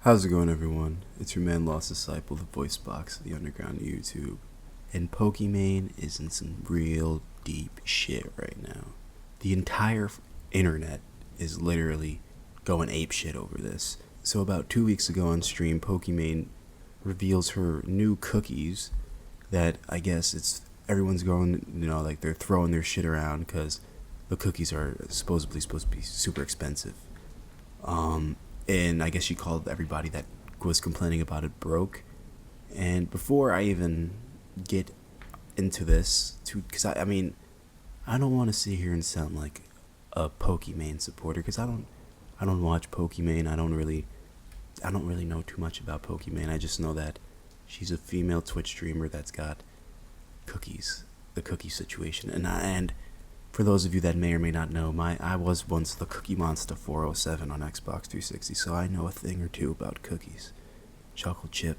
How's it going, everyone? It's your man, Lost Disciple, the voice box of the underground YouTube. And Pokimane is in some real deep shit right now. The entire internet is literally going ape shit over this. So about 2 weeks ago on stream, Pokimane reveals her new cookies that I guess it's everyone's going, like they're throwing their shit around because the cookies are supposed to be super expensive. And I guess she called everybody that was complaining about it broke. And before I even get into this, because I don't want to sit here and sound like a Pokimane supporter, because I don't watch Pokimane. I don't really know too much about Pokimane. I just know that she's a female Twitch streamer that's got cookies, the cookie situation, and for those of you that may or may not know, I was once the Cookie Monster 407 on Xbox 360, so I know a thing or two about cookies. Chocolate chip,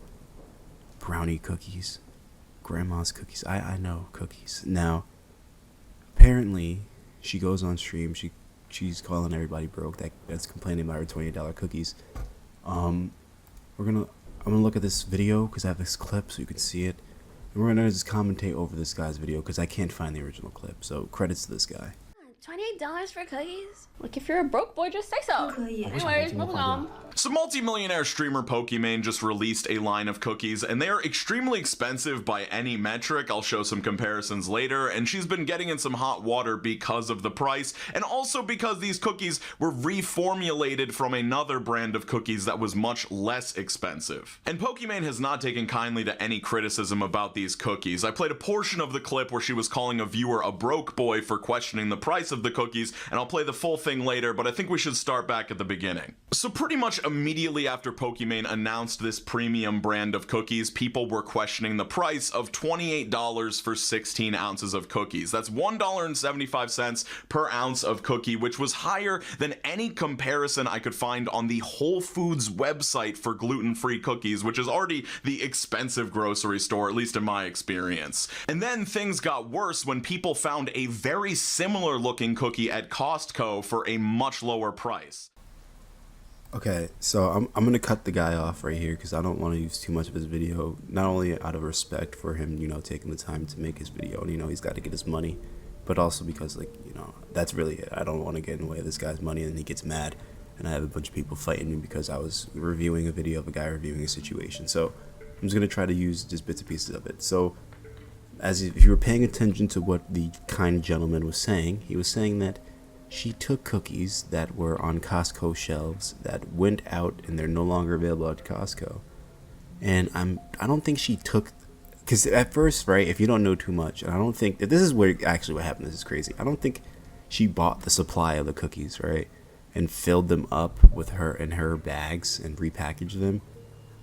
brownie cookies, grandma's cookies. I know cookies. Now, apparently, she goes on stream. She's calling everybody broke that's complaining about her $28 cookies. I'm gonna look at this video because I have this clip so you can see it. And we're gonna just commentate over this guy's video because I can't find the original clip. So credits to this guy. $28 for cookies? Like, if you're a broke boy, just say so. Anyways, moving on. So multi-millionaire streamer Pokimane just released a line of cookies, and they are extremely expensive by any metric. I'll show some comparisons later, and she's been getting in some hot water because of the price, and also because these cookies were reformulated from another brand of cookies that was much less expensive. And Pokimane has not taken kindly to any criticism about these cookies. I played a portion of the clip where she was calling a viewer a broke boy for questioning the price of the cookies, and I'll play the full thing later, but I think we should start back at the beginning. So pretty much immediately after Pokimane announced this premium brand of cookies, people were questioning the price of $28 for 16 ounces of cookies. That's $1.75 per ounce of cookie, which was higher than any comparison I could find on the Whole Foods website for gluten-free cookies, which is already the expensive grocery store, at least in my experience. And then things got worse when people found a very similar looking cookie at Costco for a much lower price. Okay, so I'm gonna cut the guy off right here because I don't want to use too much of his video. Not only out of respect for him, taking the time to make his video, and he's got to get his money, but also because that's really it. I don't want to get in the way of this guy's money, and he gets mad, and I have a bunch of people fighting me because I was reviewing a video of a guy reviewing a situation. So I'm just gonna try to use just bits and pieces of it. So if you were paying attention to what the kind gentleman was saying, he was saying that she took cookies that were on Costco shelves that went out and they're no longer available at Costco. And I don't think she took, because at first, right, if you don't know too much, and I don't think, this is where actually what happened, this is crazy. I don't think she bought the supply of the cookies, right, and filled them up with her in her bags and repackaged them.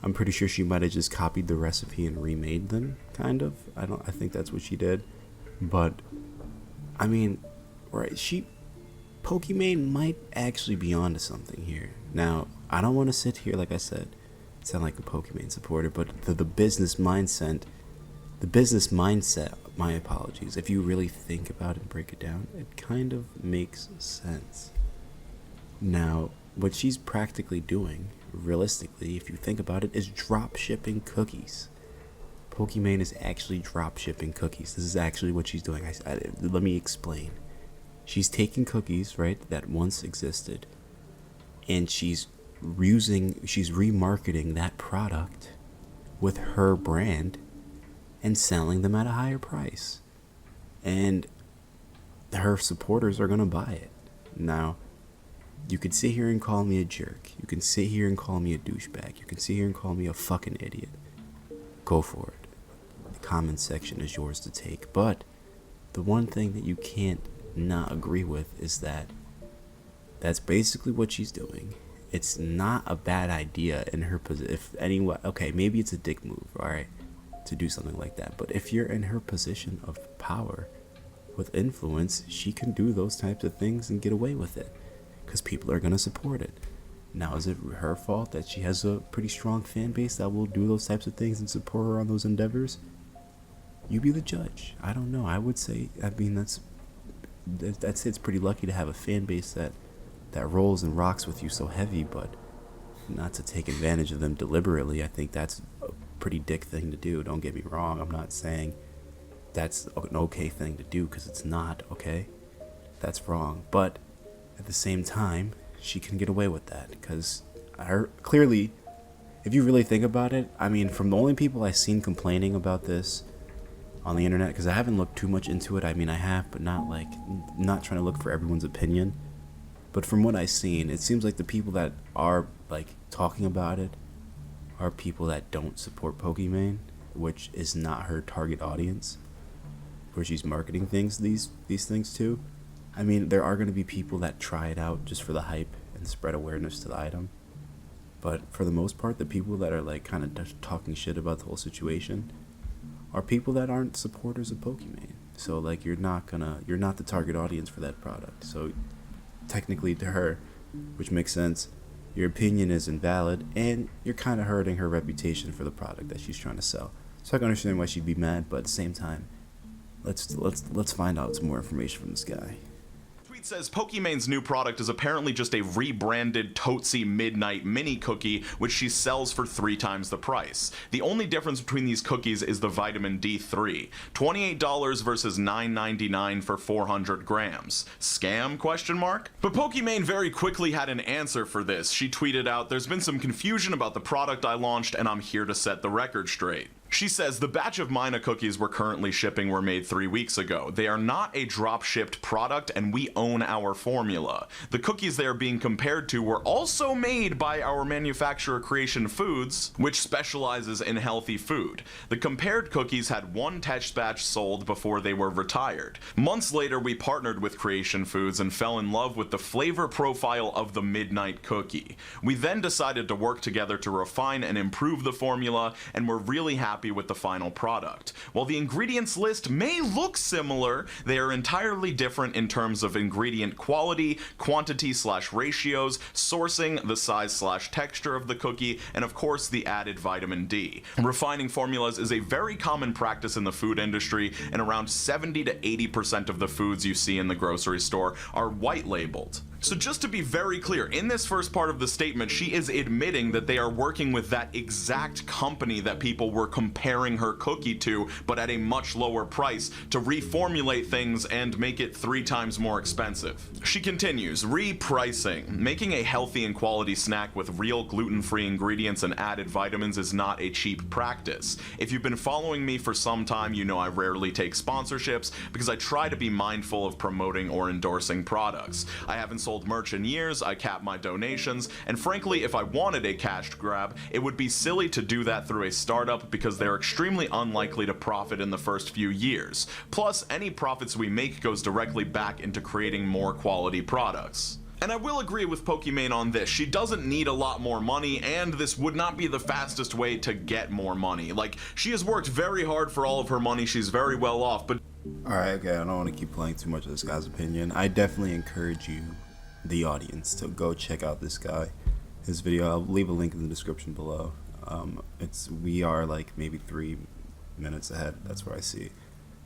I'm pretty sure she might have just copied the recipe and remade them, kind of. I think that's what she did. But, right, Pokimane might actually be onto something here. Now, I don't want to sit here, like I said, sound like a Pokimane supporter, but the business mindset, my apologies, if you really think about it and break it down, it kind of makes sense. Now, what she's practically doing, realistically, if you think about it, is drop shipping cookies. Pokimane is actually drop shipping cookies. This is actually what she's doing. Let me explain. She's taking cookies, right, that once existed, and she's remarketing that product with her brand and selling them at a higher price. And her supporters are going to buy it. Now, you can sit here and call me a jerk. You can sit here and call me a douchebag. You can sit here and call me a fucking idiot. Go for it. The comment section is yours to take. But the one thing that you can't not agree with is that's basically what she's doing. It's not a bad idea in her position. If anyone, okay, maybe it's a dick move, all right, to do something like that. But if you're in her position of power with influence, she can do those types of things and get away with it because people are going to support it. Now, is it her fault that she has a pretty strong fan base that will do those types of things and support her on those endeavors? You be the judge. I don't know. I would say, that's it's pretty lucky to have a fan base that rolls and rocks with you so heavy, but not to take advantage of them deliberately. I think that's a pretty dick thing to do. Don't get me wrong. I'm not saying that's an okay thing to do, because it's not, okay? That's wrong. But at the same time, she can get away with that, because clearly, if you really think about it, I mean, from the only people I've seen complaining about this on the internet, because I haven't looked too much into it. I mean, I have, but not trying to look for everyone's opinion. But from what I've seen, it seems like the people that are like talking about it are people that don't support Pokimane, which is not her target audience, where she's marketing these things to. I mean, there are going to be people that try it out just for the hype and spread awareness to the item. But for the most part, the people that are like kind of talking shit about the whole situation are people that aren't supporters of Pokimane. So like you're not the target audience for that product. So technically to her, which makes sense, your opinion is invalid and you're kind of hurting her reputation for the product that she's trying to sell. So I can understand why she'd be mad, but at the same time, let's find out some more information from this guy. Tweet says Pokimane's new product is apparently just a rebranded Tootsie Midnight Mini Cookie, which she sells for 3 times the price. The only difference between these cookies is the vitamin D3. $28 versus $9.99 for 400 grams. Scam? But Pokimane very quickly had an answer for this. She tweeted out, "There's been some confusion about the product I launched, and I'm here to set the record straight." She says, "The batch of Mina cookies we're currently shipping were made 3 weeks ago. They are not a drop-shipped product, and we own our formula. The cookies they are being compared to were also made by our manufacturer Creation Foods, which specializes in healthy food. The compared cookies had 1 test batch sold before they were retired. Months later, we partnered with Creation Foods and fell in love with the flavor profile of the Midnight Cookie. We then decided to work together to refine and improve the formula, and we're really happy with the final product. While the ingredients list may look similar, they are entirely different in terms of ingredient quality, quantity/ratios, sourcing, the size/texture of the cookie, and of course the added vitamin D. Refining formulas is a very common practice in the food industry, and around 70 to 80% of the foods you see in the grocery store are white labeled." So just to be very clear, in this first part of the statement, she is admitting that they are working with that exact company that people were comparing her cookie to, but at a much lower price, to reformulate things and make it 3 times more expensive. She continues, "Repricing. Making a healthy and quality snack with real gluten-free ingredients and added vitamins is not a cheap practice. If you've been following me for some time, you know I rarely take sponsorships because I try to be mindful of promoting or endorsing products. I haven't sold merch in years, I cap my donations, and frankly, if I wanted a cash grab, it would be silly to do that through a startup because they're extremely unlikely to profit in the first few years. Plus, any profits we make goes directly back into creating more quality products." And I will agree with Pokimane on this. She doesn't need a lot more money, and this would not be the fastest way to get more money. Like, she has worked very hard for all of her money, she's very well off, but... Alright, okay, I don't want to keep playing too much of this guy's opinion. I definitely encourage you, the audience, to go check out this guy, his video. I'll leave a link in the description below. We are like maybe 3 minutes ahead. That's where I see.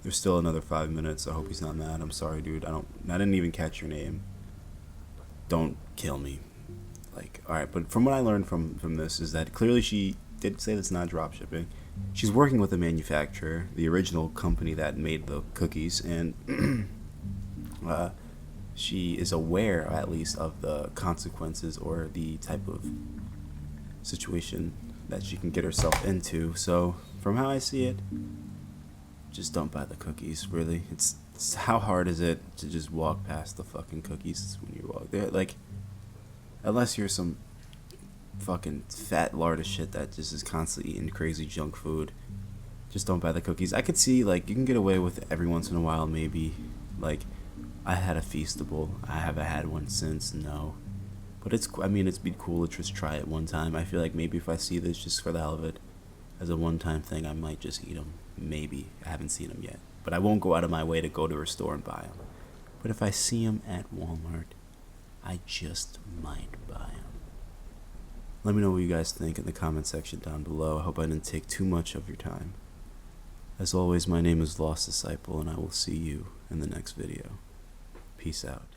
There's still another 5 minutes. I hope he's not mad. I'm sorry, dude. I didn't even catch your name. Don't kill me. Like, alright, but from what I learned from this is that clearly she did say that's not drop shipping. She's working with a manufacturer, the original company that made the cookies, and she is aware, at least, of the consequences or the type of situation that she can get herself into. So, from how I see it, just don't buy the cookies, really. It's how hard is it to just walk past the fucking cookies when you walk there? Like, unless you're some fucking fat lard of shit that just is constantly eating crazy junk food, just don't buy the cookies. I could see, like, you can get away with it every once in a while, maybe. Like, I had a Feastable. I haven't had one since, no. But it'd be cool to just try it one time. I feel like maybe if I see this just for the hell of it, as a one-time thing, I might just eat them. Maybe. I haven't seen them yet. But I won't go out of my way to go to a store and buy them. But if I see them at Walmart, I just might buy them. Let me know what you guys think in the comment section down below. I hope I didn't take too much of your time. As always, my name is Lost Disciple, and I will see you in the next video. Peace out.